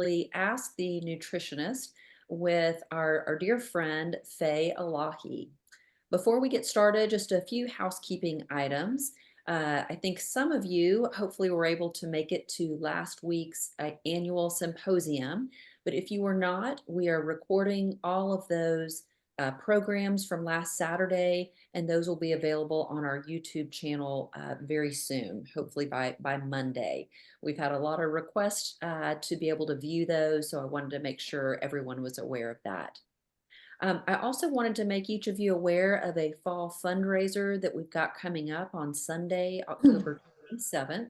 Ask the Nutritionist with our dear friend, Faye Elahi. Before we get started, just a few housekeeping items. I think some of you hopefully were able to make it to last week's annual symposium, but if you were not, we are recording all of those programs from last Saturday, and those will be available on our YouTube channel very soon, hopefully by Monday. We've had a lot of requests to be able to view those, so I wanted to make sure everyone was aware of that. I also wanted to make each of you aware of a fall fundraiser that we've got coming up on Sunday, October 27th.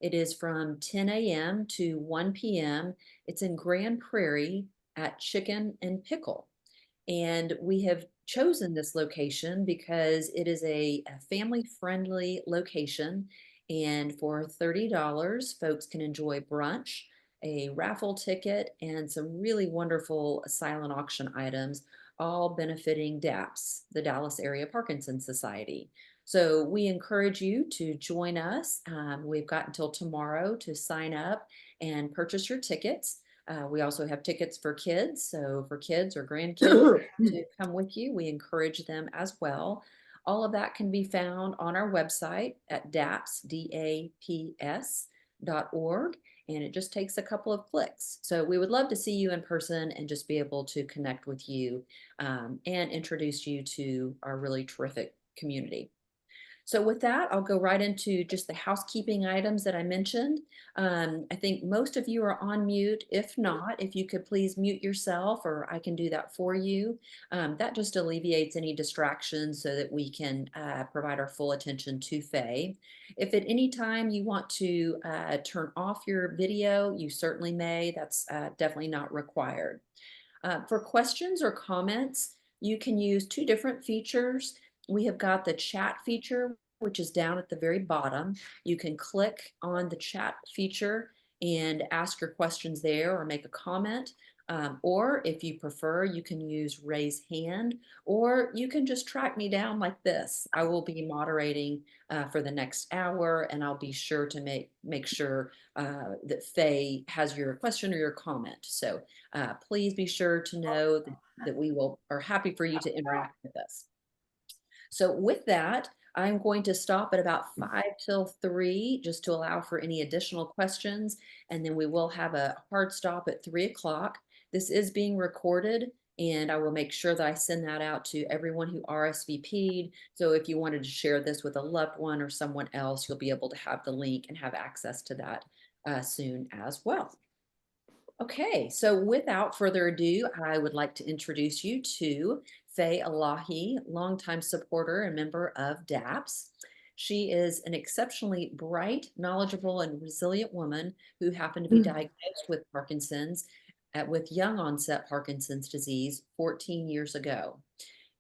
It is from 10 a.m. to 1 p.m. It's in Grand Prairie at Chicken and Pickle. And we have chosen this location because it is a family-friendly location. And for $30, folks can enjoy brunch, a raffle ticket, and some really wonderful silent auction items, all benefiting DAPS, the Dallas Area Parkinson Society. So we encourage you to join us. We've got until tomorrow to sign up and purchase your tickets. We also have tickets for kids. So for kids or grandkids to come with you, we encourage them as well. All of that can be found on our website at daps.org. And it just takes a couple of clicks. So we would love to see you in person and just be able to connect with you and introduce you to our really terrific community. So with that, I'll go right into just the housekeeping items that I mentioned. I think most of you are on mute. If not, if you could please mute yourself, or I can do that for you. That just alleviates any distractions so that we can provide our full attention to Faye. If at any time you want to turn off your video, you certainly may. That's definitely not required. For questions or comments, you can use two different features. We have got the chat feature, which is down at the very bottom. You can click on the chat feature and ask your questions there or make a comment. Or if you prefer, you can use raise hand, or you can just track me down like this. I will be moderating for the next hour, and I'll be sure to make sure that Faye has your question or your comment. So please be sure to know that we are happy for you to interact with us. So with that, I'm going to stop at about 5 till 3 just to allow for any additional questions. And then we will have a hard stop at 3 o'clock. This is being recorded, and I will make sure that I send that out to everyone who RSVP'd. So if you wanted to share this with a loved one or someone else, you'll be able to have the link and have access to that soon as well. Okay, so without further ado, I would like to introduce you to Faye Elahi, longtime supporter and member of DAPS. She is an exceptionally bright, knowledgeable, and resilient woman who happened to be diagnosed with Parkinson's with young onset Parkinson's disease 14 years ago.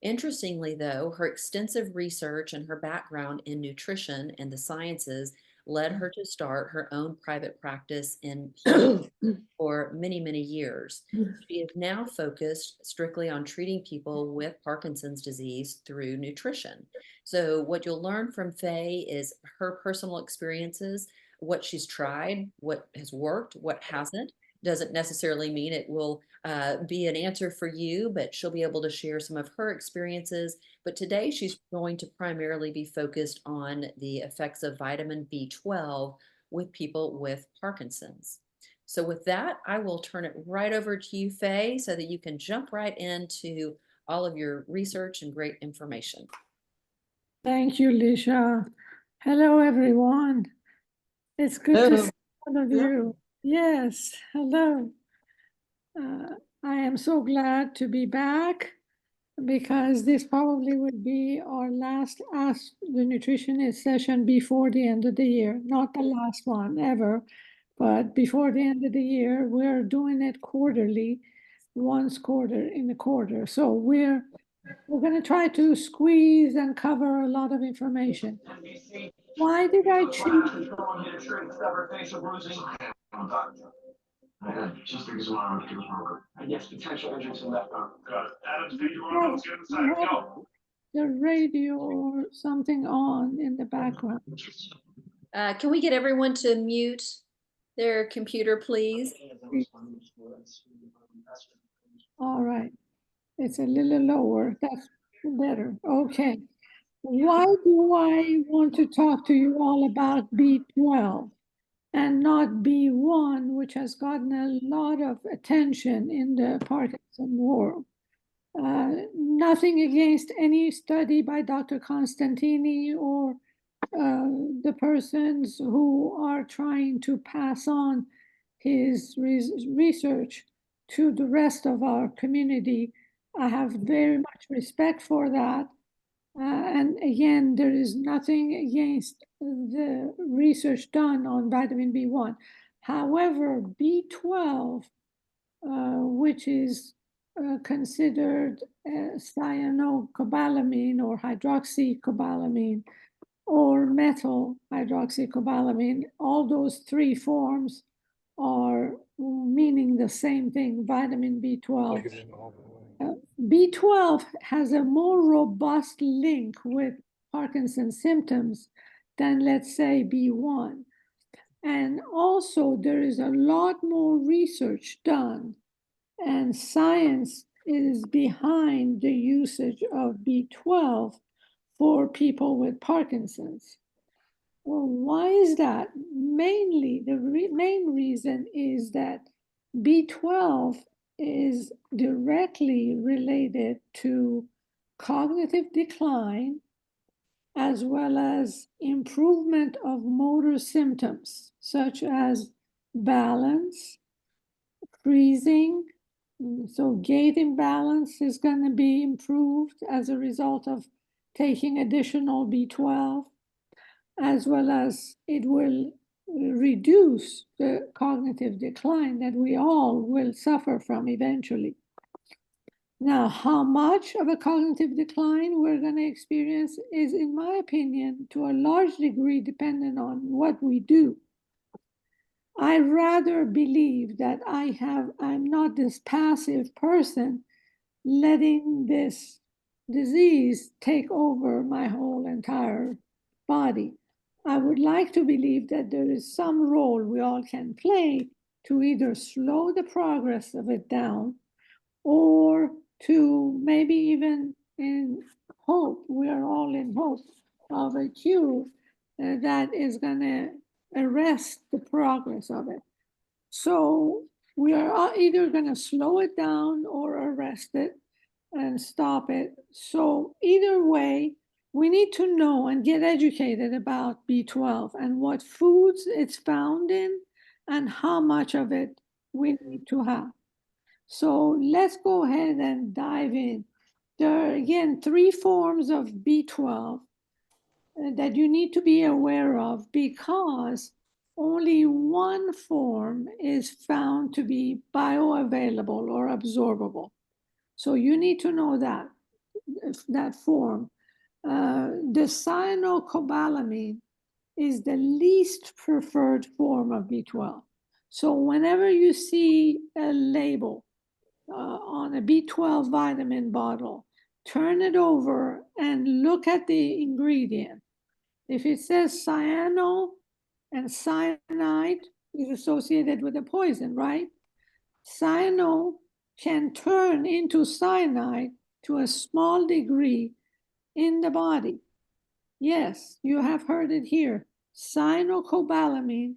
Interestingly, though, her extensive research and her background in nutrition and the sciences led her to start her own private practice in for many, many years. She is now focused strictly on treating people with Parkinson's disease through nutrition. So what you'll learn from Faye is her personal experiences, what she's tried, what has worked, what hasn't. Doesn't necessarily mean it will be an answer for you, but she'll be able to share some of her experiences. But today she's going to primarily be focused on the effects of vitamin B12 with people with Parkinson's. So with that, I will turn it right over to you, Faye, so that you can jump right into all of your research and great information. Thank you, Lisha. Hello, everyone. It's good to see all of you. Yes, hello. I am so glad to be back because this probably would be our last Ask the Nutritionist session before the end of the year. Not the last one ever, but before the end of the year. We're doing it quarterly, once quarter in a quarter. So we're going to try to squeeze and cover a lot of information. Why did I choose? The radio or something on in the background. Can we get everyone to mute their computer, please? All right. It's a little lower. That's better. Okay. Why do I want to talk to you all about B12 and not B1, which has gotten a lot of attention in the Parkinson world? Nothing against any study by Dr. Constantini or the persons who are trying to pass on his research to the rest of our community. I have very much respect for that. And again, there is nothing against the research done on vitamin B1. However, B12, which is considered cyanocobalamin or hydroxycobalamin, or methyl hydroxycobalamin, all those three forms are meaning the same thing, vitamin B12. B12 has a more robust link with Parkinson's symptoms than, let's say, B1. And also, there is a lot more research done, and science is behind the usage of B12 for people with Parkinson's. Well, why is that? Mainly, the main reason is that B12 is directly related to cognitive decline as well as improvement of motor symptoms such as balance, freezing. So gait imbalance is going to be improved as a result of taking additional B12, as well as it will reduce the cognitive decline that we all will suffer from eventually. Now, how much of a cognitive decline we're going to experience is, in my opinion, to a large degree dependent on what we do. I rather believe that I'm not this passive person letting this disease take over my whole entire body. I would like to believe that there is some role we all can play to either slow the progress of it down or to maybe even in hope, we are all in hope of a cure that is going to arrest the progress of it. So we are either going to slow it down or arrest it and stop it. So either way, we need to know and get educated about B12 and what foods it's found in and how much of it we need to have. So let's go ahead and dive in. There are, again, three forms of B12 that you need to be aware of because only one form is found to be bioavailable or absorbable. So you need to know that form. The cyanocobalamin is the least preferred form of B12. So whenever you see a label on a B12 vitamin bottle, turn it over and look at the ingredient. If it says cyano and cyanide is associated with a poison, right? Cyano can turn into cyanide to a small degree in the body. Yes, you have heard it here. Cyanocobalamin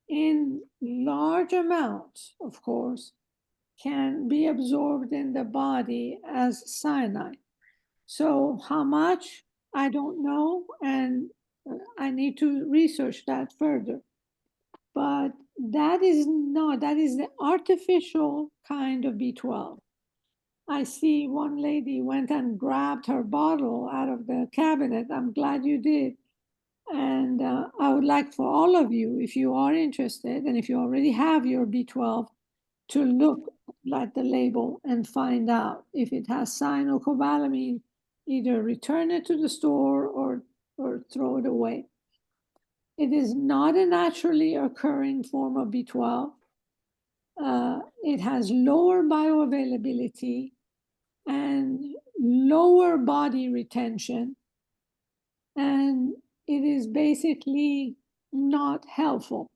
in large amounts, of course, can be absorbed in the body as cyanide. So how much, I don't know, and I need to research that further. But that is the artificial kind of B12. I see one lady went and grabbed her bottle out of the cabinet. I'm glad you did. And I would like for all of you, if you are interested, and if you already have your B12, to look at the label and find out if it has cyanocobalamin, either return it to the store or throw it away. It is not a naturally occurring form of B12. It has lower bioavailability and lower body retention, and it is basically not helpful.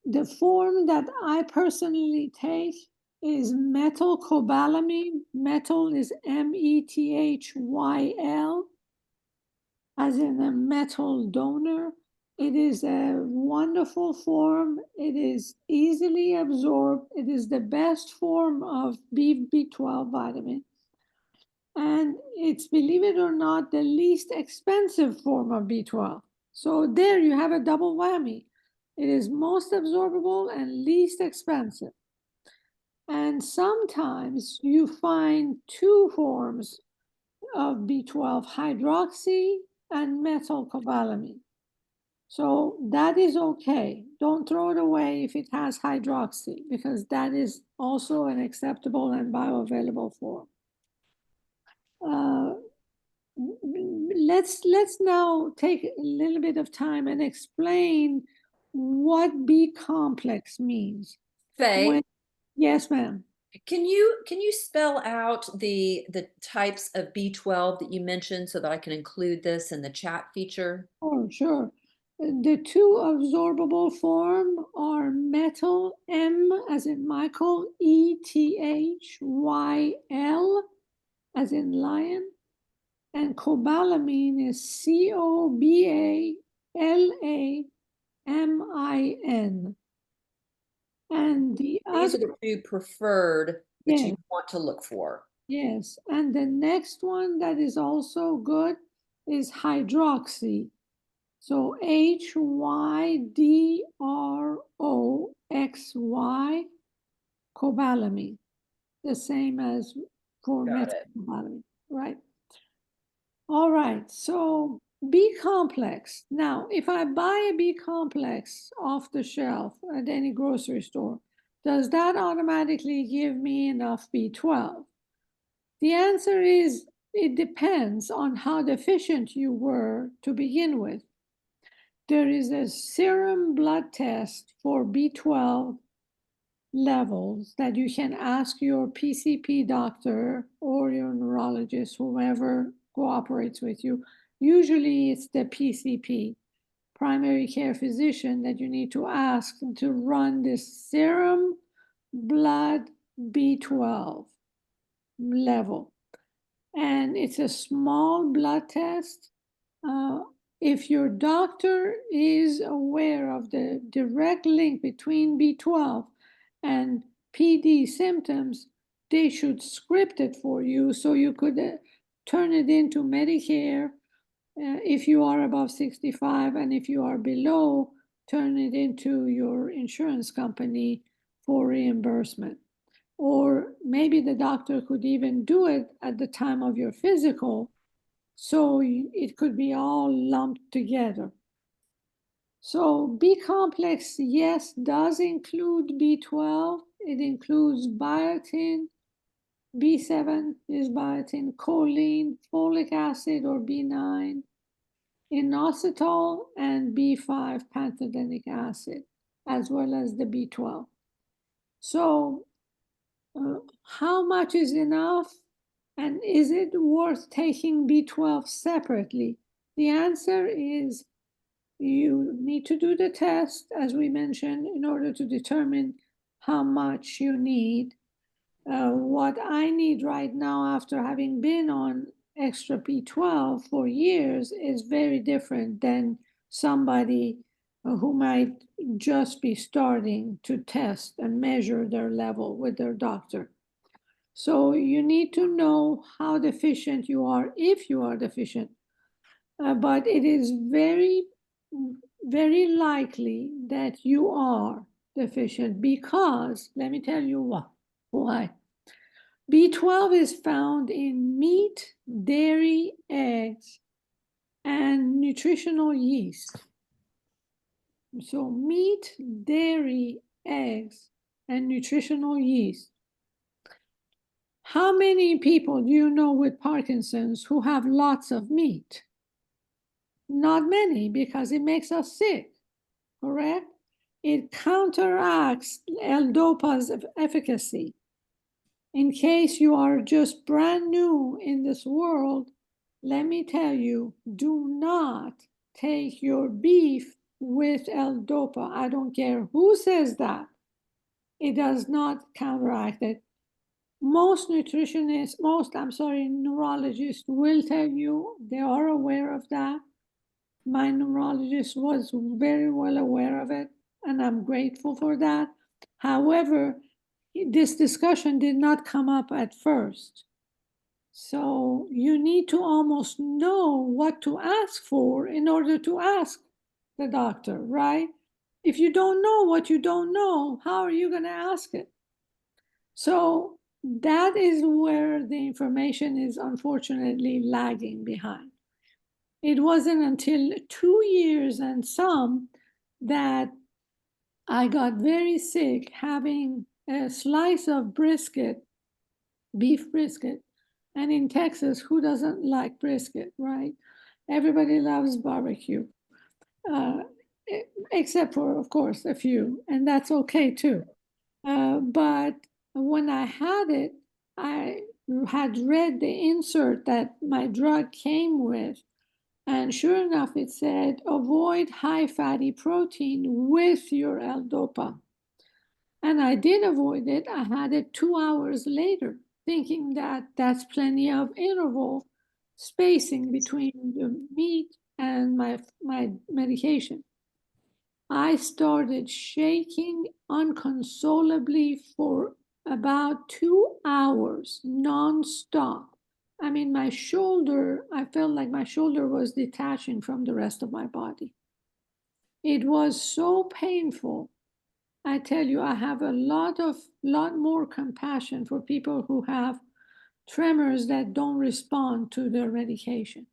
The form that I personally take is methylcobalamin. Methyl is methyl, as in a metal donor. It is a wonderful form. It is easily absorbed. It is the best form of B12 vitamin. And it's, believe it or not, the least expensive form of B12. So there you have a double whammy. It is most absorbable and least expensive. And sometimes you find two forms of B12, hydroxy and methylcobalamin. So that is okay. Don't throw it away if it has hydroxy, because that is also an acceptable and bioavailable form. Let's now take a little bit of time and explain what B complex means. Faye, Yes, ma'am. can you spell out the types of B12 that you mentioned so that I can include this in the chat feature? Oh, sure. The two absorbable form are metal, M as in Michael, ETHYL as in lion, and cobalamin is COBALAMIN. And the These other, are the two preferred that you yes, want to look for. yes. And the next one that is also good is hydroxy. So HYDROXY, cobalamin, the same as for Got it. methylcobalamin, right? All right, so B complex. Now, if I buy a B complex off the shelf at any grocery store, does that automatically give me enough B12? The answer is it depends on how deficient you were to begin with. There is a serum blood test for B12 levels that you can ask your PCP doctor or your neurologist, whoever cooperates with you. Usually it's the PCP, primary care physician, that you need to ask to run this serum blood B12 level. And it's a small blood test. If your doctor is aware of the direct link between B12 and PD symptoms, they should script it for you so you could turn it into Medicare if you are above 65, and if you are below, turn it into your insurance company for reimbursement. Or maybe the doctor could even do it at the time of your physical, so it could be all lumped together. So B complex, yes, does include B12. It includes biotin. B7 is biotin, choline, folic acid or B9, inositol, and B5 pantothenic acid, as well as the B12. So how much is enough? And is it worth taking B12 separately? The answer is you need to do the test, as we mentioned, in order to determine how much you need. What I need right now, after having been on extra B12 for years, is very different than somebody who might just be starting to test and measure their level with their doctor. So you need to know how deficient you are, if you are deficient. But it is very, very likely that you are deficient, because, let me tell you why. B12 is found in meat, dairy, eggs, and nutritional yeast. So meat, dairy, eggs, and nutritional yeast. How many people do you know with Parkinson's who have lots of meat? Not many, because it makes us sick, correct? It counteracts L-DOPA's efficacy. In case you are just brand new in this world, let me tell you, do not take your beef with L-DOPA. I don't care who says that. It does not counteract it. Most nutritionists, neurologists will tell you they are aware of that. My neurologist was very well aware of it, and I'm grateful for that. However, this discussion did not come up at first. So you need to almost know what to ask for in order to ask the doctor, right? If you don't know what you don't know, how are you going to ask it? So that is where the information is unfortunately lagging behind. It wasn't until 2 years and some that I got very sick having a slice of brisket, beef brisket. And in Texas, who doesn't like brisket, right? Everybody loves barbecue, uh, except for, of course, a few, and that's okay too. But when I had it, I had read the insert that my drug came with, and sure enough, it said, avoid high fatty protein with your L-DOPA. And I did avoid it. I had it 2 hours later, thinking that that's plenty of interval spacing between the meat and my medication. I started shaking unconsolably for about 2 hours nonstop. I mean, my shoulder, I felt like my shoulder was detaching from the rest of my body. It was so painful. I tell you, I have a lot more compassion for people who have tremors that don't respond to their medication.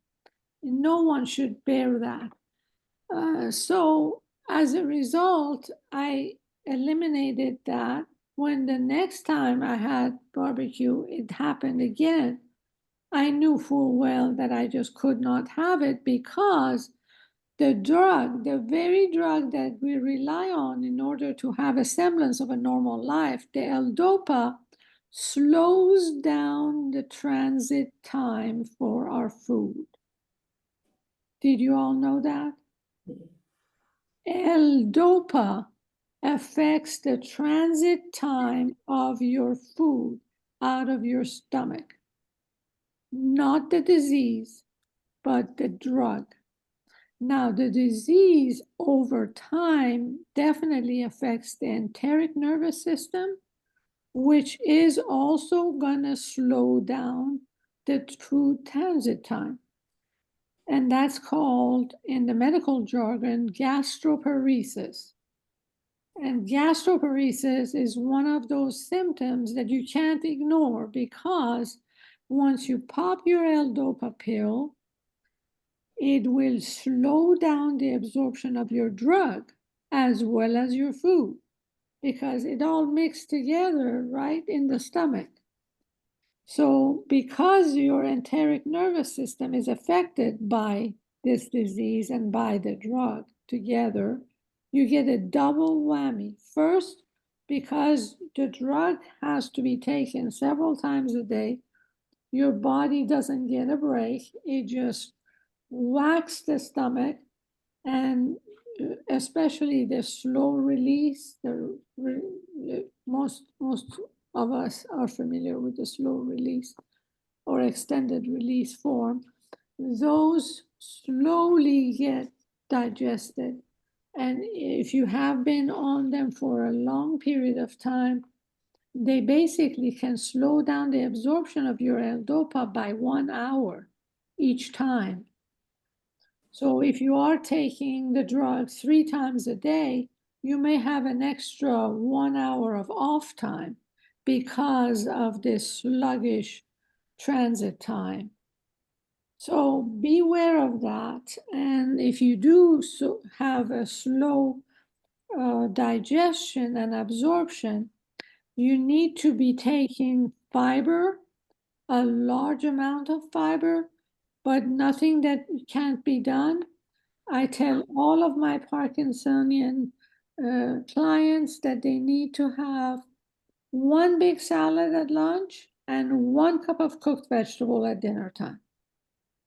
No one should bear that. So as a result, I eliminated that. When the next time I had barbecue, it happened again. I knew full well that I just could not have it because the drug, the very drug that we rely on in order to have a semblance of a normal life, the L-DOPA, slows down the transit time for our food. Did you all know that? L-DOPA affects the transit time of your food out of your stomach. Not the disease, but the drug. Now, the disease over time definitely affects the enteric nervous system, which is also going to slow down the food transit time. And that's called, in the medical jargon, gastroparesis. And gastroparesis is one of those symptoms that you can't ignore because once you pop your L-DOPA pill, it will slow down the absorption of your drug as well as your food because it all mixed together right in the stomach. So because your enteric nervous system is affected by this disease and by the drug together, you get a double whammy. First, because the drug has to be taken several times a day, your body doesn't get a break. It just whacks the stomach, and especially the slow release, most of us are familiar with the slow release or extended release form. Those slowly get digested. And if you have been on them for a long period of time, they basically can slow down the absorption of your L-DOPA by 1 hour each time. So if you are taking the drug 3 times a day, you may have an extra 1 hour of off time because of this sluggish transit time. So beware of that. And if you do have a slow digestion and absorption, you need to be taking fiber, a large amount of fiber, but nothing that can't be done. I tell all of my Parkinsonian clients that they need to have 1 big salad at lunch and 1 cup of cooked vegetable at dinner time.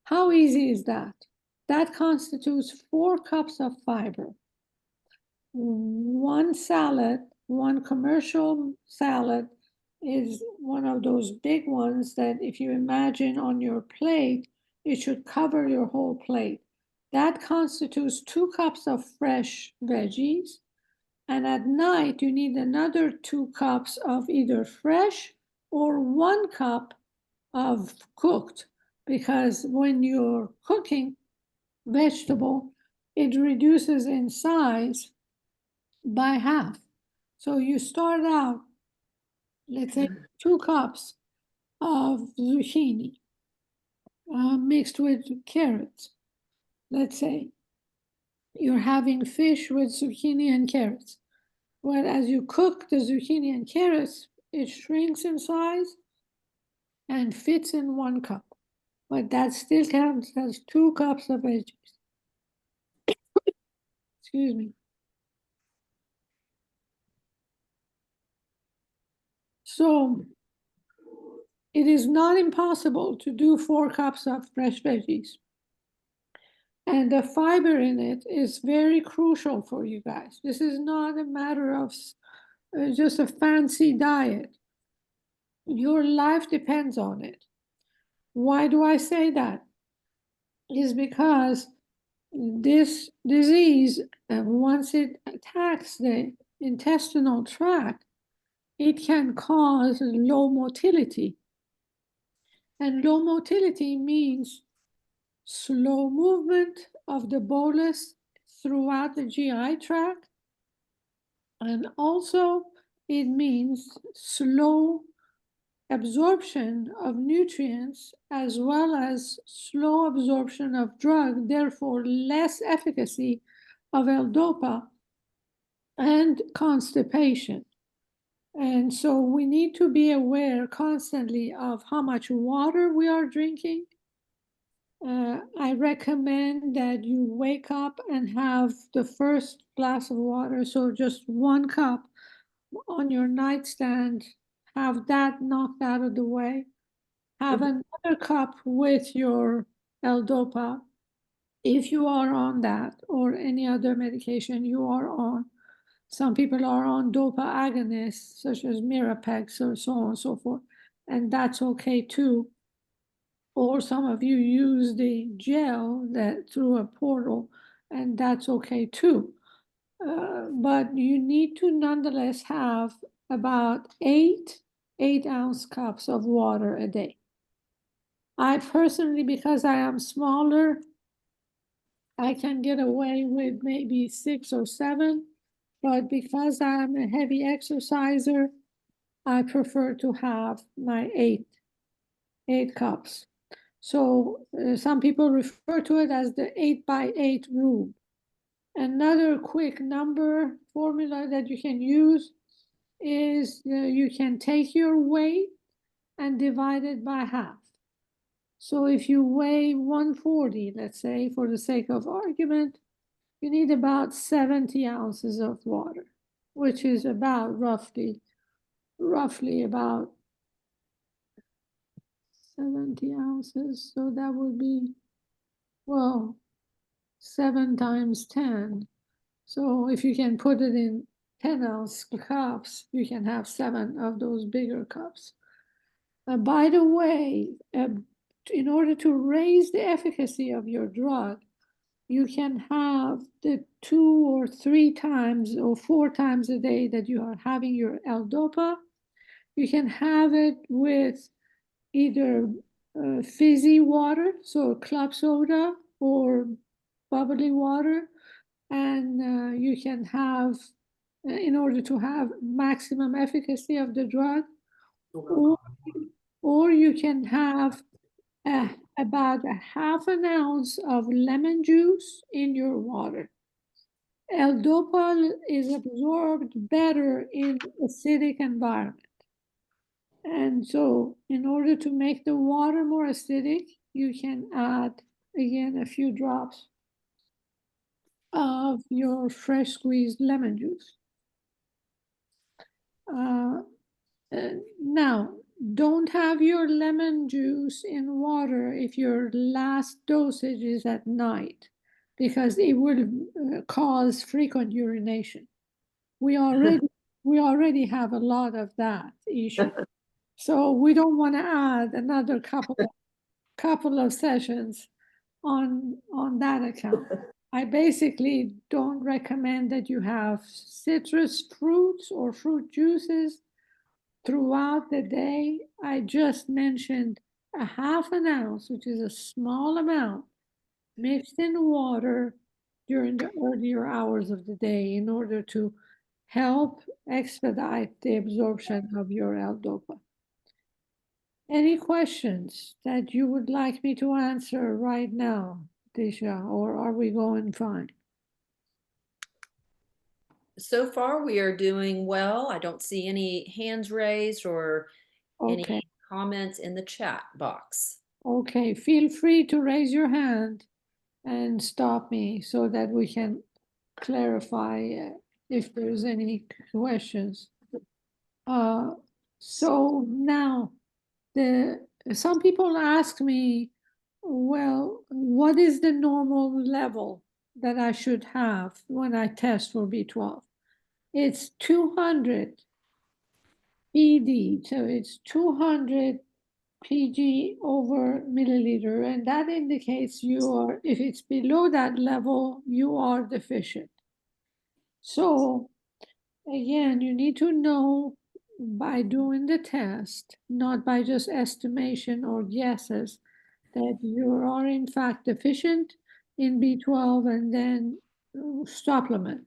How easy is that? That constitutes 4 cups of fiber. one salad, one commercial salad is one of those big ones that if you imagine on your plate, it should cover your whole plate. That constitutes 2 cups of fresh veggies. And at night, you need another 2 cups of either fresh or 1 cup of cooked, because when you're cooking vegetable, it reduces in size by half. So you start out, let's say, 2 cups of zucchini mixed with carrots. Let's say you're having fish with zucchini and carrots. Well, as you cook the zucchini and carrots, it shrinks in size and fits in 1 cup. But that still counts as 2 cups of veggies. Excuse me. So it is not impossible to do 4 cups of fresh veggies. And the fiber in it is very crucial for you guys. This is not a matter of just a fancy diet. Your life depends on it. Why do I say that? Is because this disease, once it attacks the intestinal tract, it can cause low motility. And low motility means slow movement of the bolus throughout the GI tract. And also it means slow absorption of nutrients as well as slow absorption of drug, therefore less efficacy of L-DOPA and constipation. And so we need to be aware constantly of how much water we are drinking. I recommend that you wake up and have the first glass of water, so just 1 cup on your nightstand, have that knocked out of the way. Have another cup with your L-DOPA if you are on that or any other medication you are on. Some people are on DOPA agonists such as Mirapex or so on and so forth, and that's okay too. Or some of you use the gel that through a portal, and that's okay too. But you need to nonetheless have about 8 ounce cups of water a day. I personally, because I am smaller, I can get away with maybe 6 or 7, but because I'm a heavy exerciser, I prefer to have my 8 cups. So some people refer to it as the 8x8 rule. Another quick number formula that you can use is you can take your weight and divide it by half. So if you weigh 140, let's say, for the sake of argument, you need about 70 ounces of water, which is about roughly about 70 ounces. So that would be, well, 7 times 10. So if you can put it in 10-ounce cups, you can have 7 of those bigger cups. By the way, in order to raise the efficacy of your drug, you can have the 2 or 3 times or 4 times a day that you are having your L-DOPA. You can have it with either fizzy water, so club soda or bubbly water, and you can have, in order to have maximum efficacy of the drug, or you can have about a half an ounce of lemon juice in your water. L-DOPA is absorbed better in acidic environment. And so in order to make the water more acidic, you can add, again, a few drops of your fresh squeezed lemon juice. Now, don't have your lemon juice in water if your last dosage is at night. because it will cause frequent urination. We already have a lot of that issue. So we don't want to add another couple of sessions on that account. I basically don't recommend that you have citrus fruits or fruit juices throughout the day. I just mentioned a half an ounce, which is a small amount, mixed in water during the earlier hours of the day in order to help expedite the absorption of your L-DOPA. Any questions that you would like me to answer right now, Tisha, or are we going fine? So far, we are doing well. I don't see any hands raised or any Okay, comments in the chat box. okay. Feel free to raise your hand and stop me so that we can clarify if there's any questions. Uh, so now, some people ask me, well, what is the normal level that I should have when I test for B12? It's 200 PD, so it's 200 PG over milliliter, and that indicates you are, if it's below that level, you are deficient. So again, you need to know by doing the test, not by just estimation or guesses, that you are in fact deficient in B12 and then supplement.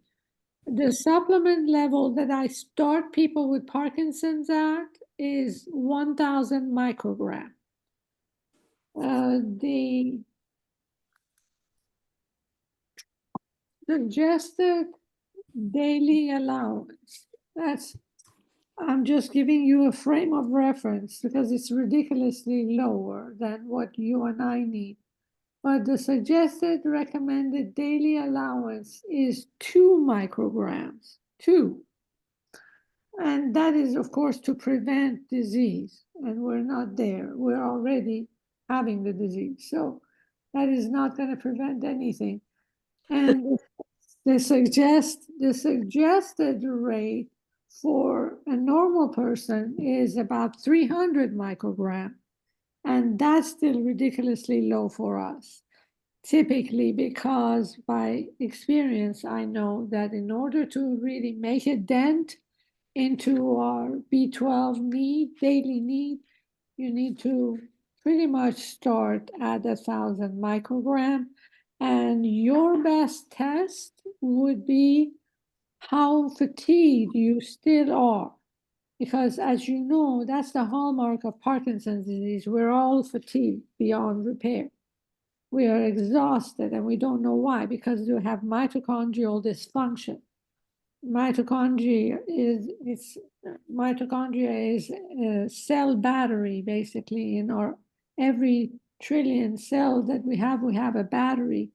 The supplement level that I start people with Parkinson's at is 1,000 microgram. The suggested daily allowance, I'm just giving you a frame of reference because it's ridiculously lower than what you and I need. But the suggested recommended daily allowance is 2 micrograms, 2. And that is, of course, to prevent disease. And we're not there. We're already having the disease. So that is not going to prevent anything. And the suggested rate for a normal person is about 300 microgram. And that's still ridiculously low for us. Typically, because by experience, I know that in order to really make a dent into our B12 need, daily need, you need to pretty much start at 1,000 microgram. And your best test would be how fatigued you still are. Because as you know, that's the hallmark of Parkinson's disease. We're all fatigued beyond repair. We are exhausted and we don't know why, because we have mitochondrial dysfunction. Mitochondria is a cell battery, basically. In our every trillion cells that we have a battery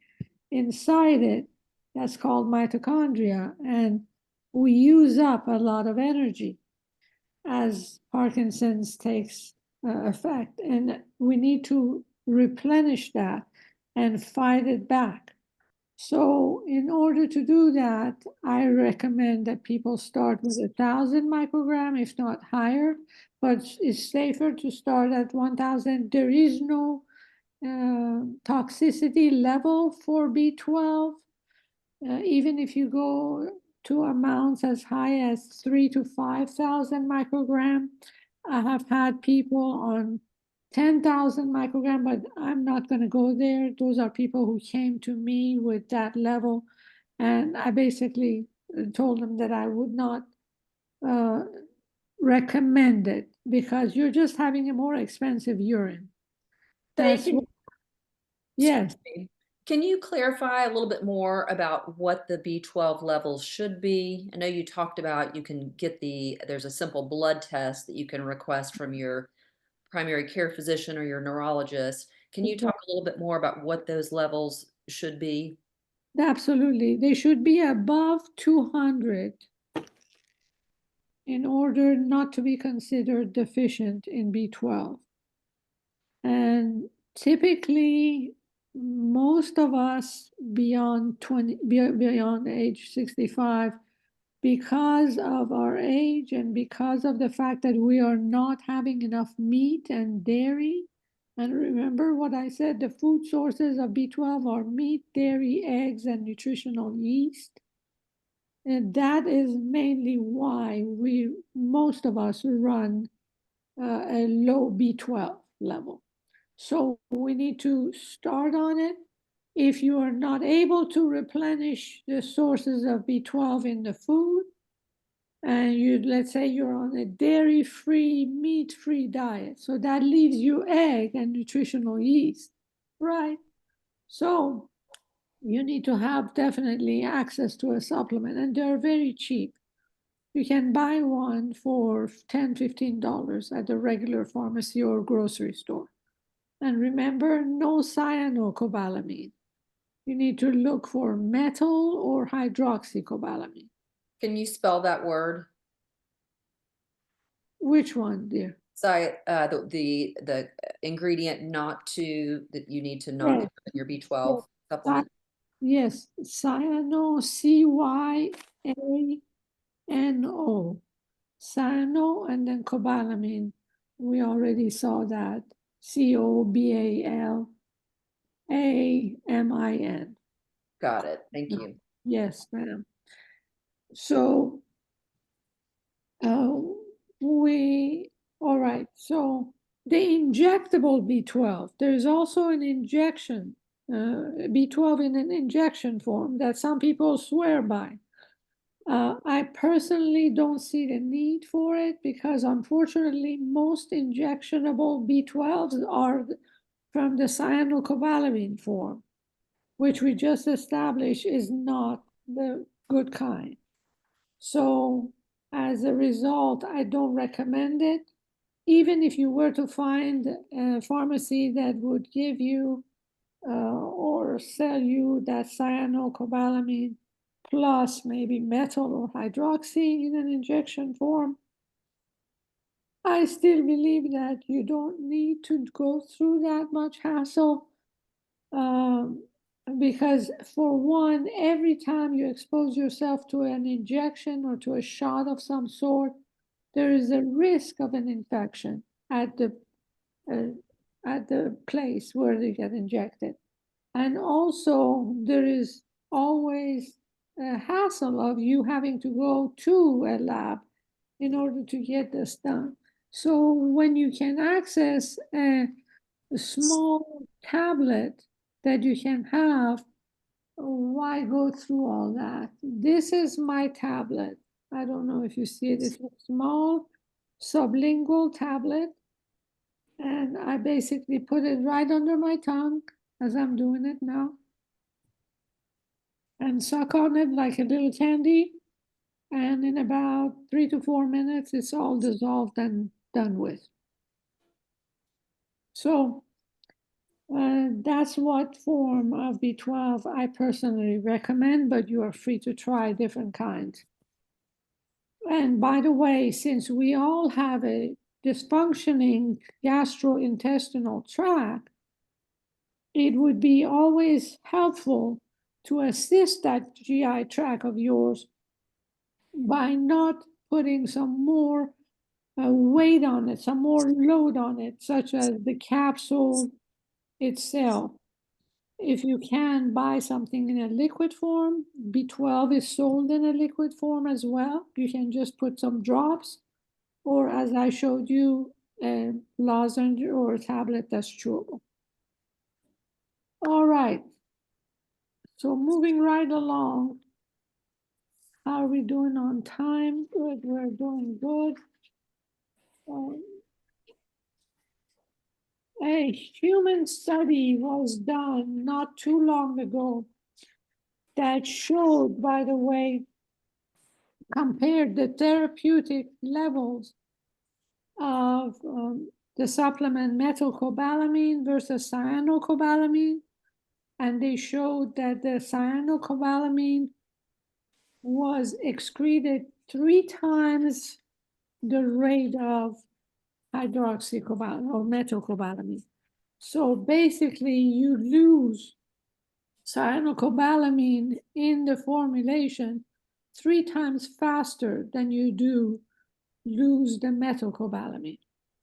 inside it that's called mitochondria, and we use up a lot of energy as Parkinson's takes effect, and we need to replenish that and fight it back. So in order to do that, I recommend that people start with 1,000 microgram, if not higher, but it's safer to start at 1,000. There is no toxicity level for B12. Even if you go to amounts as high as 3,000 to 5,000 microgram, I have had people on 10,000 microgram, but I'm not going to go there. Those are people who came to me with that level, and I basically told them that I would not recommend it because you're just having a more expensive urine. That's what, yes. Can you clarify a little bit more about what the B12 levels should be? I know you talked about you can get there's a simple blood test that you can request from your primary care physician or your neurologist. Can you talk a little bit more about what those levels should be? Absolutely. They should be above 200 in order not to be considered deficient in B12. And typically, most of us beyond beyond age 65, because of our age and because of the fact that we are not having enough meat and dairy. And remember what I said, the food sources of B12 are meat, dairy, eggs, and nutritional yeast. And that is mainly why most of us run a low B12 level. So we need to start on it. If you are not able to replenish the sources of B12 in the food, and let's say you're on a dairy-free, meat-free diet, so that leaves you egg and nutritional yeast, right? So you need to have definitely access to a supplement, and they're very cheap. You can buy one for $10, $15 at the regular pharmacy or grocery store. And remember, no cyanocobalamin. You need to look for methyl or hydroxycobalamin. Can you spell that word? Which one, dear? The ingredient not to that you need to not Yes, get in your yes. B12 supplement. Yes, cyano, cyano, cyano, and then cobalamin. We already saw that. Cobalamin. Got it. Thank you. Yes, ma'am. So uh, all right. So the injectable B12, there's also an injection, B12 in an injection form that some people swear by. I personally don't see the need for it because unfortunately most injectionable B12s are from the cyanocobalamin form, which we just established is not the good kind. So as a result, I don't recommend it. Even if you were to find a pharmacy that would give you or sell you that cyanocobalamin plus maybe methyl or hydroxy in an injection form, I still believe that you don't need to go through that much hassle. Um, because for one, every time you expose yourself to an injection or to a shot of some sort, there is a risk of an infection uh, at the place where they get injected. And also, there is always a hassle of you having to go to a lab in order to get this done. So when you can access a small tablet that you can have, why go through all that? This is my tablet. I don't know if you see it. It's a small sublingual tablet. And I basically put it right under my tongue as I'm doing it now and suck on it like a little candy. And in about 3 to 4 minutes, it's all dissolved and done with. So that's what form of B12 I personally recommend, but you are free to try different kinds. And by the way, since we all have a dysfunctioning gastrointestinal tract, it would be always helpful to assist that GI tract of yours by not putting some more weight on it, some more load on it, such as the capsule itself. If you can buy something in a liquid form, B12 is sold in a liquid form as well. You can just put some drops, or as I showed you, a lozenge or a tablet that's chewable. All right. So moving right along, how are we doing on time? Good, we're doing good. A human study was done not too long ago that showed, by the way, compared the therapeutic levels of the supplement methylcobalamin versus cyanocobalamin. And they showed that the cyanocobalamin was excreted 3 times the rate of hydroxycobalamin or methylcobalamin. So basically, you lose cyanocobalamin in the formulation 3 times faster than you do lose the methylcobalamin.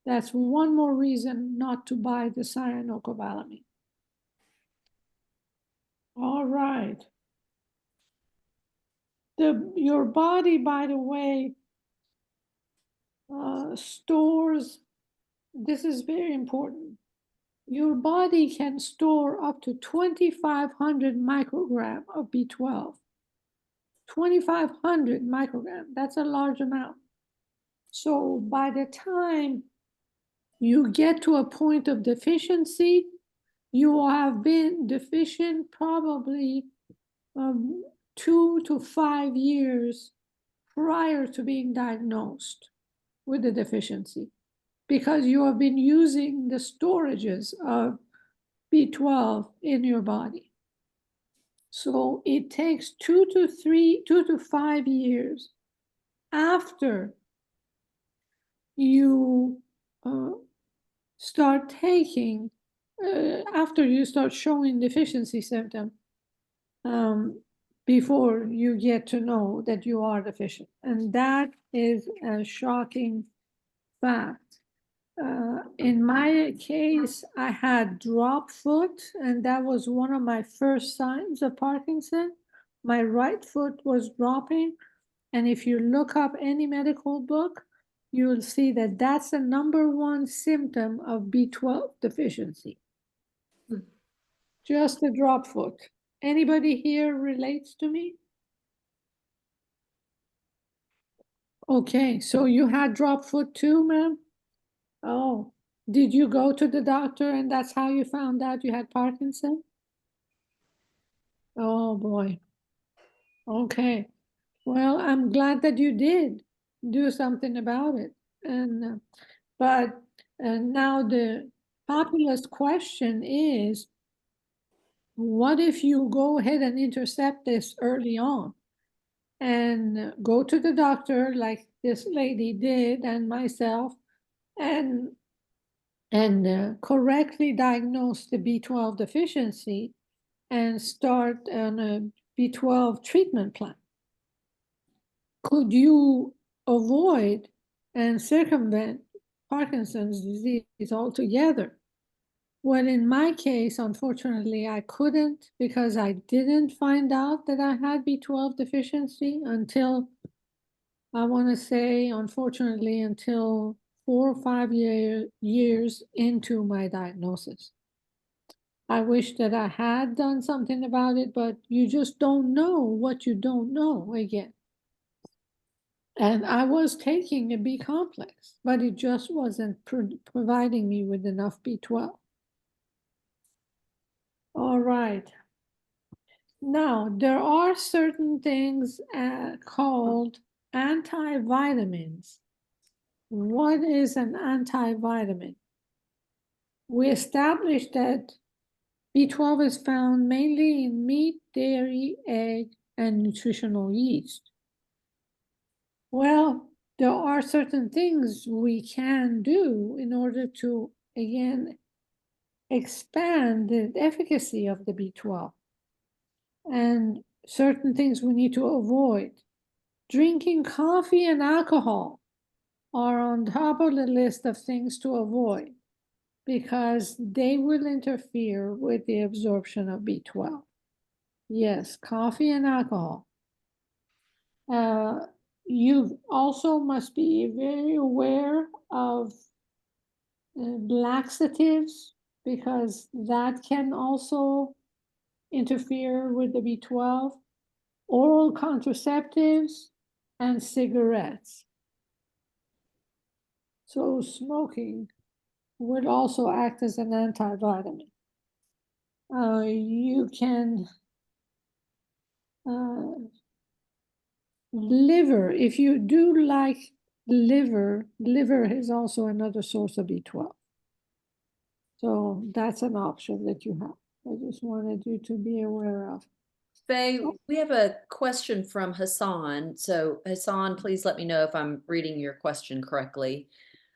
That's one more reason not to buy the cyanocobalamin. All right. Your body, by the way, stores, this is very important. Your body can store up to 2,500 microgram of B12. 2,500 microgram, that's a large amount. So by the time you get to a point of deficiency, you will have been deficient probably 2 to 5 years prior to being diagnosed with the deficiency, because you have been using the storages of B12 in your body. So it takes 2 to 5 years after you start taking, after you start showing deficiency symptom, before you get to know that you are deficient. And that is a shocking fact. In my case, I had drop foot, and that was one of my first signs of Parkinson. My right foot was dropping, and if you look up any medical book, you'll see that that's the #1 symptom of B12 deficiency. Just a drop foot. Anybody here relates to me? Okay, so you had drop foot too, ma'am? Oh, did you go to the doctor and that's how you found out you had Parkinson? Oh boy. Okay. Well, I'm glad that you did do something about it. And but now the populous question is, what if you go ahead and intercept this early on and go to the doctor like this lady did and myself, and correctly diagnose the B12 deficiency and start on a B12 treatment plan? Could you avoid and circumvent Parkinson's disease altogether? Well, in my case, unfortunately, I couldn't, because I didn't find out that I had B12 deficiency until, I want to say, unfortunately, until 4 or 5 years into my diagnosis. I wish that I had done something about it, but you just don't know what you don't know again. And I was taking a B complex, but it just wasn't providing me with enough B12. All right. Now, there are certain things called antivitamins. What is an antivitamin? We established that B12 is found mainly in meat, dairy, egg, and nutritional yeast. Well, there are certain things we can do in order to, again, expand the efficacy of the B12. And certain things we need to avoid. Drinking coffee and alcohol are on top of the list of things to avoid, because they will interfere with the absorption of B12. Yes, coffee and alcohol. You also must be very aware of laxatives, because that can also interfere with the B12, oral contraceptives, and cigarettes. So smoking would also act as an antivitamin. You can liver, if you do like liver is also another source of B12. So that's an option that you have. I just wanted you to be aware of. Faye, we have a question from Hassan. So Hassan, please let me know if I'm reading your question correctly.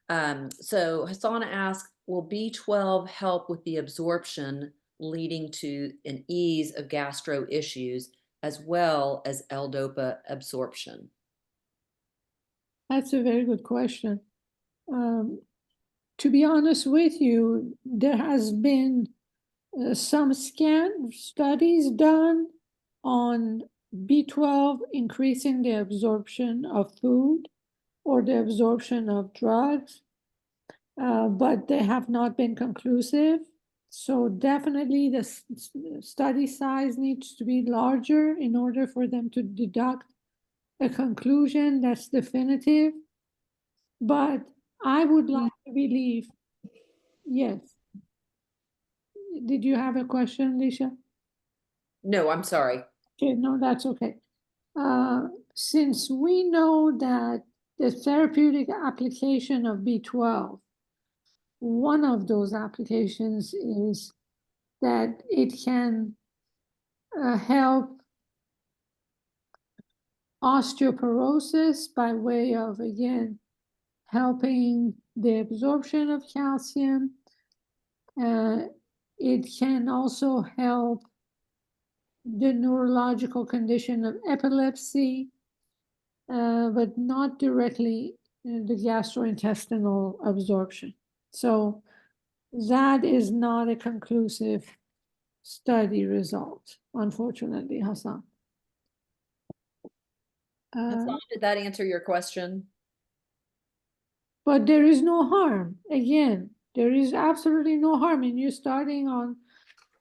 So Hassan asked, will B12 help with the absorption, leading to an ease of gastro issues as well as L-DOPA absorption? That's a very good question. To be honest with you, there has been some scan studies done on B12 increasing the absorption of food or the absorption of drugs, but they have not been conclusive. So definitely the study size needs to be larger in order for them to deduct a conclusion that's definitive. But I would like to believe, yes. Did you have a question, Lisha? No, I'm sorry. Okay, no, that's okay. Since we know that the therapeutic application of B12, one of those applications is that it can help osteoporosis by way of, again, helping the absorption of calcium. It can also help the neurological condition of epilepsy, but not directly the gastrointestinal absorption. So that is not a conclusive study result, unfortunately, Hassan. Hassan, did that answer your question? But there is no harm. Again, there is absolutely no harm in you starting on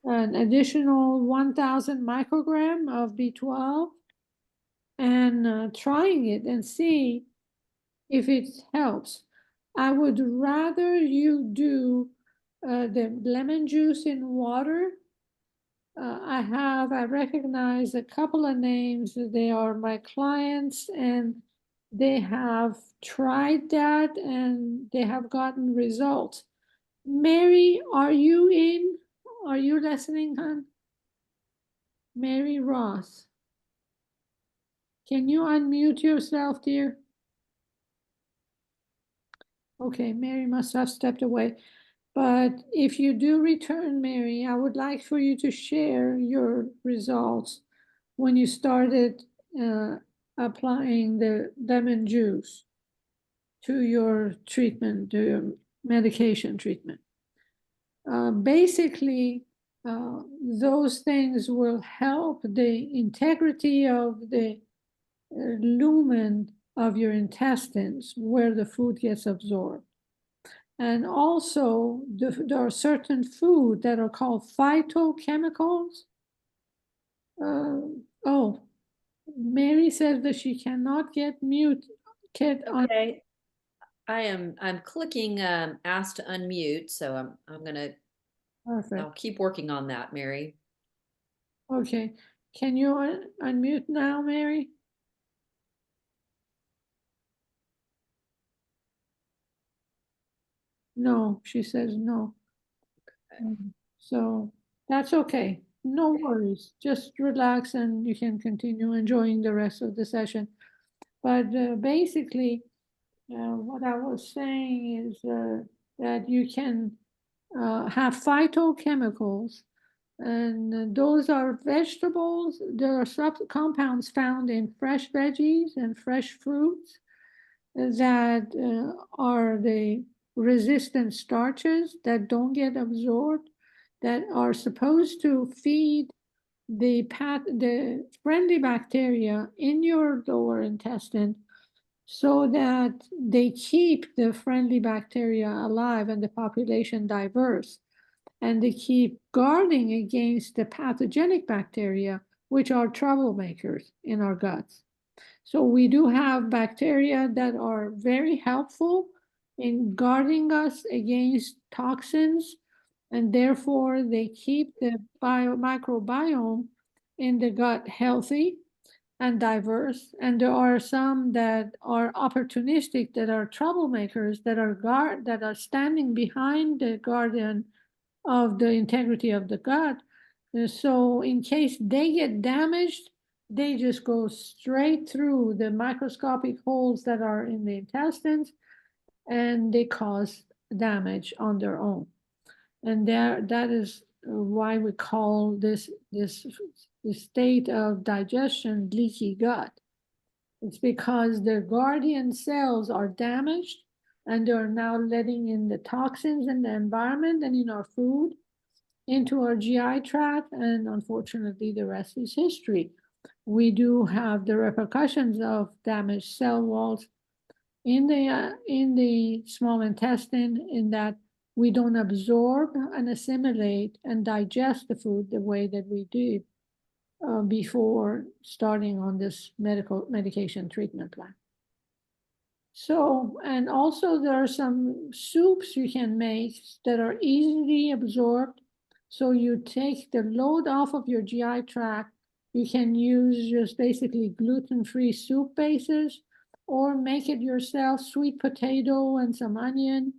an additional 1,000 microgram of B12 and trying it and see if it helps. I would rather you do the lemon juice in water. I recognize a couple of names. They are my clients and they have tried that and they have gotten results. Mary, are you in? Are you listening, hon? Mary Ross. Can you unmute yourself, dear? Okay, Mary must have stepped away. But if you do return, Mary, I would like for you to share your results when you started applying the lemon juice to your treatment, to your medication treatment. Basically, those things will help the integrity of the lumen of your intestines where the food gets absorbed. And also, there are certain food that are called phytochemicals. Oh, Mary says that she cannot get mute. Okay. I'm clicking ask to unmute, so I'm gonna Perfect. I'll keep working on that, Mary. Okay. Can you unmute now, Mary? No, she says no. So that's okay. No worries. Just relax and you can continue enjoying the rest of the session. But basically, what I was saying is that you can have phytochemicals, and those are vegetables. There are compounds found in fresh veggies and fresh fruits that are the resistant starches that don't get absorbed, that are supposed to feed the friendly bacteria in your lower intestine so that they keep the friendly bacteria alive and the population diverse. And they keep guarding against the pathogenic bacteria, which are troublemakers in our guts. So we do have bacteria that are very helpful in guarding us against toxins, and therefore they keep the microbiome in the gut healthy and diverse. And there are some that are opportunistic, that are troublemakers, that are standing behind the guardian of the integrity of the gut. So in case they get damaged, they just go straight through the microscopic holes that are in the intestines and they cause damage on their own. And that is why we call this state of digestion leaky gut. It's because their guardian cells are damaged and they're now letting in the toxins in the environment and in our food into our GI tract, and unfortunately, the rest is history. We do have the repercussions of damaged cell walls in the small intestine, in that we don't absorb and assimilate and digest the food the way that we did before starting on this medication treatment plan. So, and also there are some soups you can make that are easily absorbed. So you take the load off of your GI tract. You can use just basically gluten-free soup bases, or make it yourself, sweet potato and some onion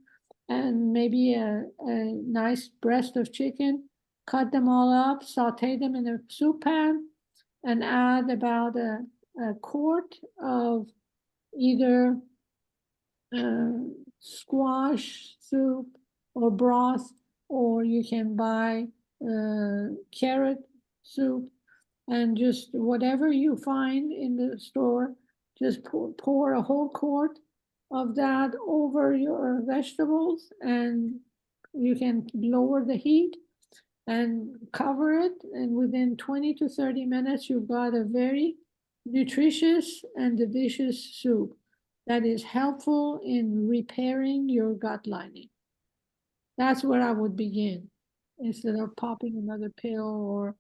and maybe a nice breast of chicken. Cut them all up, saute them in a soup pan, and add about a quart of either squash soup or broth, or you can buy carrot soup, and just whatever you find in the store, just pour a whole quart of that over your vegetables, and you can lower the heat and cover it, and within 20 to 30 minutes you've got a very nutritious and delicious soup that is helpful in repairing your gut lining. That's where I would begin, instead of popping another pill or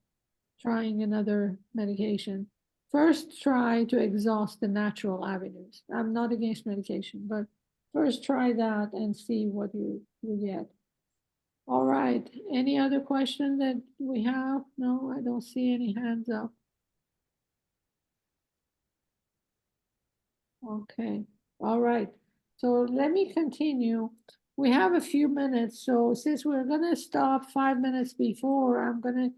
trying another medication. First, try to exhaust the natural avenues. I'm not against medication, but first try that and see what you get. All right, any other question that we have? No, I don't see any hands up. Okay, all right. So let me continue. We have a few minutes, so since we're gonna stop 5 minutes before, I'm gonna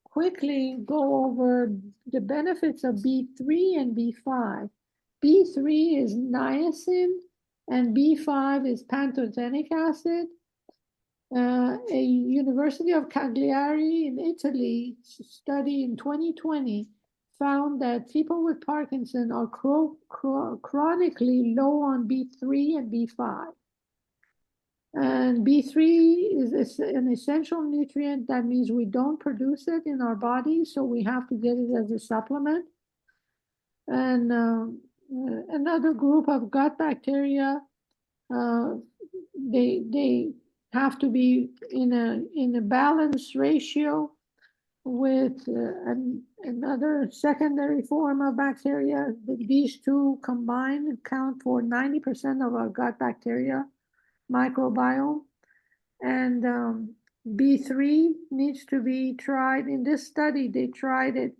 quickly go over the benefits of B3 and B5. B3 is niacin and B5 is pantothenic acid. A University of Cagliari in Italy study in 2020 found that people with Parkinson are chronically low on B3 and B5. And B3 is an essential nutrient. That means we don't produce it in our body, so we have to get it as a supplement. And another group of gut bacteria, they have to be in a balanced ratio with another secondary form of bacteria. These two combined account for 90% of our gut bacteria microbiome. And B3 needs to be tried. In this study, they tried it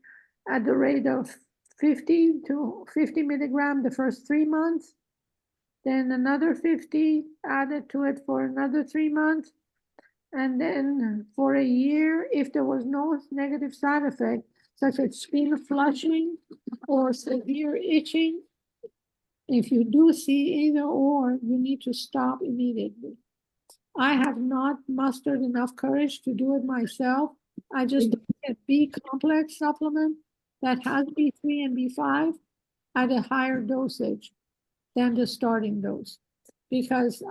at the rate of 50 to 50 milligram the first 3 months, then another 50 added to it for another 3 months, and then for a year, if there was no negative side effect, such as skin flushing or severe itching, if you do see either or, you need to stop immediately. I have not mustered enough courage to do it myself. I just get B complex supplement that has B3 and B5 at a higher dosage than the starting dose, because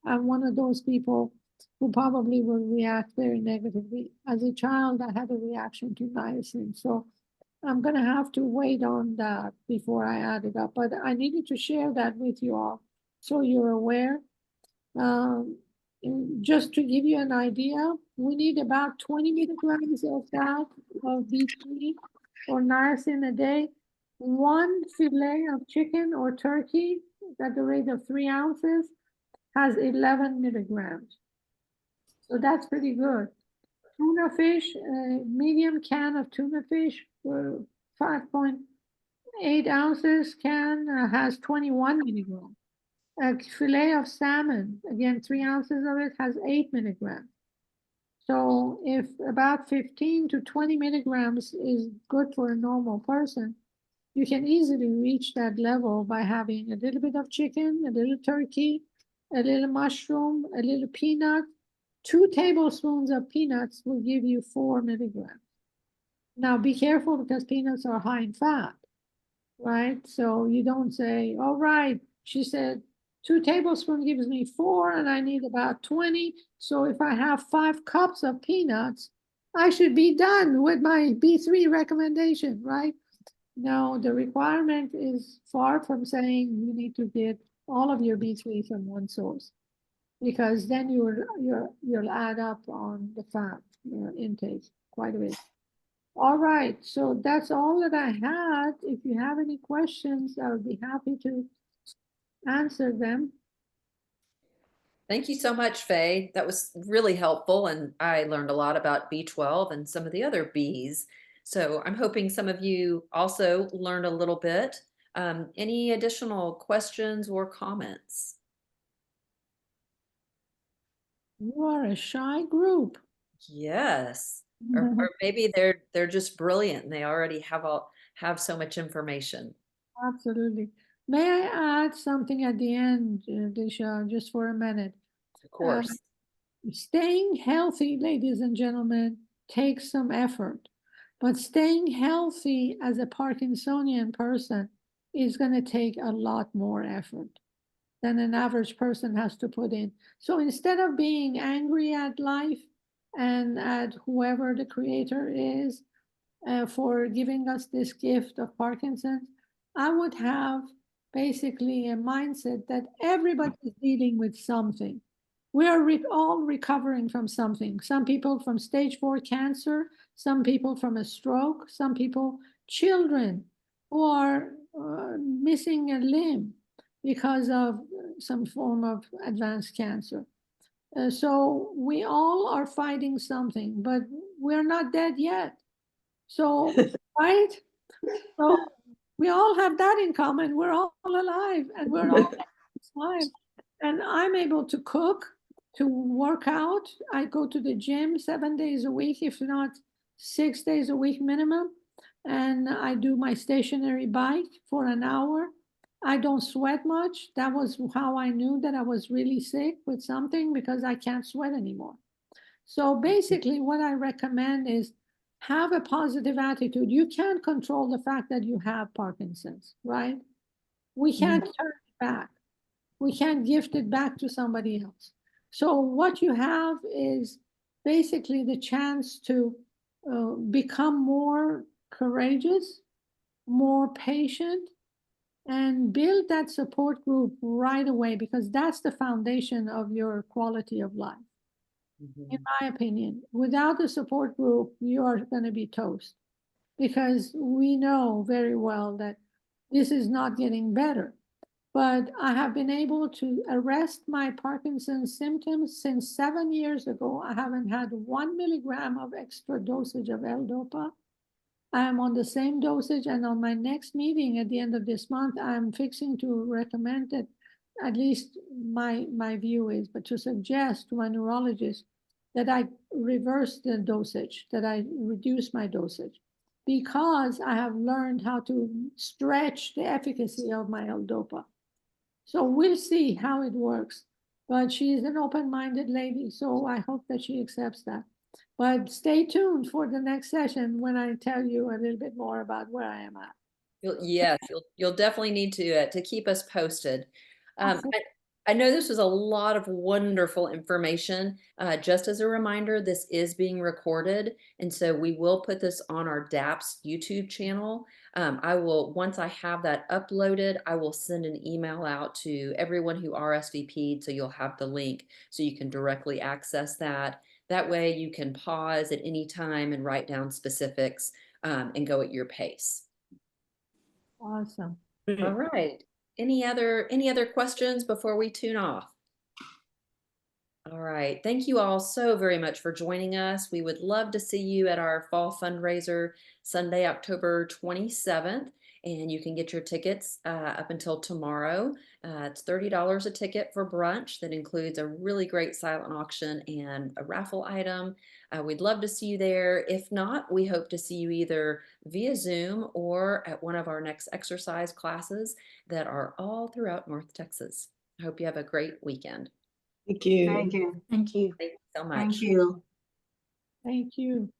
I'm one of those people who probably will react very negatively. As a child, I had a reaction to niacin, so I'm going to have to wait on that before I add it up. But I needed to share that with you all so you're aware. Just to give you an idea, we need about 20 milligrams of that, of B3 or niacin a day. One fillet of chicken or turkey at the rate of 3 ounces has 11 milligrams. So that's pretty good. Tuna fish, a medium can of tuna fish, 5.8 ounces can has 21 milligrams. A fillet of salmon, again, 3 ounces of it has 8 milligrams. So if about 15 to 20 milligrams is good for a normal person, you can easily reach that level by having a little bit of chicken, a little turkey, a little mushroom, a little peanut. 2 tablespoons of peanuts will give you 4 milligrams. Now be careful because peanuts are high in fat, right? So you don't say, all right, she said 2 tablespoons gives me 4 and I need about 20. So if I have 5 cups of peanuts, I should be done with my B3 recommendation, right? No, the requirement is far from saying you need to get all of your B3 from one source, because then you'll add up on the fat intake quite a bit. All right, so that's all that I had. If you have any questions, I would be happy to answer them. Thank you so much, Faye. That was really helpful, and I learned a lot about B12 and some of the other Bs. So I'm hoping some of you also learned a little bit. Any additional questions or comments? You are a shy group. Yes. Or maybe they're just brilliant and they already have so much information. Absolutely. May I add something at the end, Disha, just for a minute? Of Uh, course. Staying healthy, ladies and gentlemen, takes some effort. But staying healthy as a Parkinsonian person is going to take a lot more effort than an average person has to put in. So instead of being angry at life and at whoever the creator is for giving us this gift of Parkinson's, I would have basically a mindset that everybody is dealing with something. We are all recovering from something. Some people from stage 4 cancer, some people from a stroke, some people, children who are missing a limb because of some form of advanced cancer. So we all are fighting something, but we're not dead yet. So, right? So we all have that in common. We're all alive and we're all alive. And I'm able to cook, to work out. I go to the gym 7 days a week, if not 6 days a week minimum. And I do my stationary bike for an hour. I don't sweat much. That was how I knew that I was really sick with something, because I can't sweat anymore. So basically, what I recommend is have a positive attitude. You can't control the fact that you have Parkinson's, right? We can't turn it back. We can't gift it back to somebody else. So what you have is basically the chance to become more courageous, more patient, and build that support group right away, because that's the foundation of your quality of life. In Mhm. my opinion, without a support group, you are going to be toast, because we know very well that this is not getting better. But I have been able to arrest my Parkinson's symptoms since 7 years ago. I haven't had 1 milligram of extra dosage of L-Dopa. I am on the same dosage, and on my next meeting at the end of this month, I'm fixing to recommend it. At least my view is, but to suggest to my neurologist that I reverse the dosage, that I reduce my dosage, because I have learned how to stretch the efficacy of my L-Dopa. So we'll see how it works. But she is an open-minded lady, so I hope that she accepts that. But stay tuned for the next session when I tell you a little bit more about where I am at. Yes, you'll definitely need to keep us posted. Absolutely. I know this was a lot of wonderful information. Just as a reminder, this is being recorded, and so we will put this on our DAPS YouTube channel. I will, once I have that uploaded, I will send an email out to everyone who RSVP'd, so you'll have the link so you can directly access that. That way you can pause at any time and write down specifics and go at your pace. Awesome. All right. Any other questions before we tune off? All right. Thank you all so very much for joining us. We would love to see you at our fall fundraiser Sunday, October 27th. And you can get your tickets up until tomorrow. It's $30 a ticket for brunch. That includes a really great silent auction and a raffle item. We'd love to see you there. If not, we hope to see you either via Zoom or at one of our next exercise classes that are all throughout North Texas. I hope you have a great weekend. Thank you. Thank you. Thank you. Thank you so much. Thank you. Thank you.